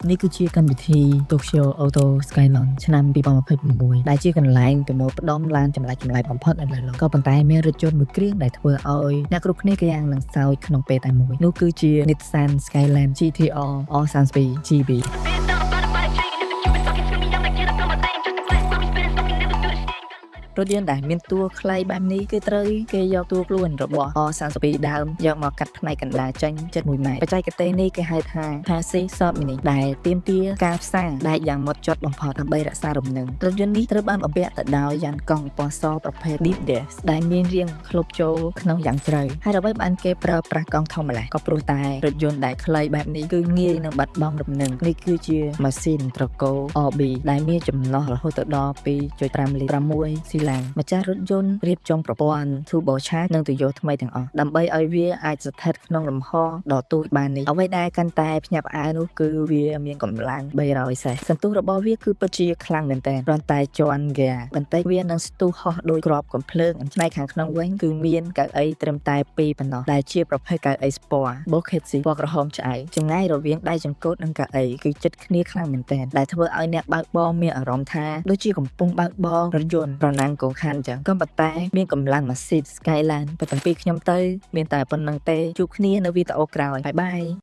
នេះគឺជាកម្មវិធី Tokyo Auto Skyline ឆ្នាំ2026ដែលជាកន្លែងប្រមូលផ្ដុំឡានចម្លែកៗបំផុតនៅលើโลกក៏ប៉ុន្តែមានរថយន្តមួយគ្រឿងដែលធ្វើឲ្យអ្នកគ្រប់គ្នាគេយ៉ាងនឹងសោយក្នុងពេលតែមួយនោះគឺជា Nissan Skyline GT-R R32 GB រថយន្តដែលមានតួខ្លីបែបនេះគឺត្រូវគេយកតួខ្លួនរបស់ R32 ដើមយកមកកាត់ផ្នែកកណ្ដាលចេញជិត1ម៉ែត្របច្ចេកទេសនេះគេហៅថា Chassis Soft Mini ដែលទាមទារការផ្សារដែកយ៉ាងម៉ត់ចត់បំផុតដើម្បីរក្សារំនឹងរថយន្តនេះត្រូវបានបំពាក់ទៅដោយយ៉ានកង់ពណ៌សប្រភេទ Deep Dash ដែលមានរាងឃ្លុបចូលក្នុងយ៉ាងជ្រៅហើយអ្វីបានគេប្រើប្រាស់កង់ធម្មតាក៏ព្រោះតែរថយន្តដែលខ្លីបែបនេះគឺងាយនឹងបាត់បង់លំនឹងនេះគឺជាម៉ាស៊ីនត្រកូល RB ដែលមានចំណុះរហូតដល់ 2.5 លីត្រ 6 ស៊ីឡាំងម្ចាស់រថយន្តរៀបចំប្រព័ន្ធ Turbo Charge និងទុយោថ្មីទាំងអស់ដើម្បីឲ្យវាអាចស្ថិតក្នុងលំហដ៏ទូចបាននេះអ្វីដែលកាន់តែភ្ញាក់ផ្អើលនោះគឺវាមានកម្លាំង300សេសសន្ទុះរបស់វាគឺពិតជាខ្លាំងមែនទែនគ្រាន់តែជាន់ហ្គាបន្តិចវានឹងស្ទុះហោះដោយក្របកំភ្លើងផ្នែកខាងក្នុងវិញគឺមានកៅអីត្រឹមតែ2ប៉ុណ្ណោះដែលជាប្រភេទកៅអី Sport Bucket Seat ពណ៌ក្រហមឆ្អៅចម្ងាយរវាងដៃចង្កូតនិងកៅអីគឺជិតគ្នាខ្លាំងមែនទែនដែលធ្វើឲ្យអ្នកបើកបរមានអារម្មណ៍ថាដូចជាកំពុងបើកបររថយន្តប្រណាំងកង់ខានអញ្ចឹងក៏ប៉ុន្តែមានកម្លាំងម៉ាស៊ីន Skyline ប៉ុន្តែពីខ្ញុំទៅមានតែប៉ុណ្្នឹងទេជួបគ្នានៅវីដេអូក្រោយបាយ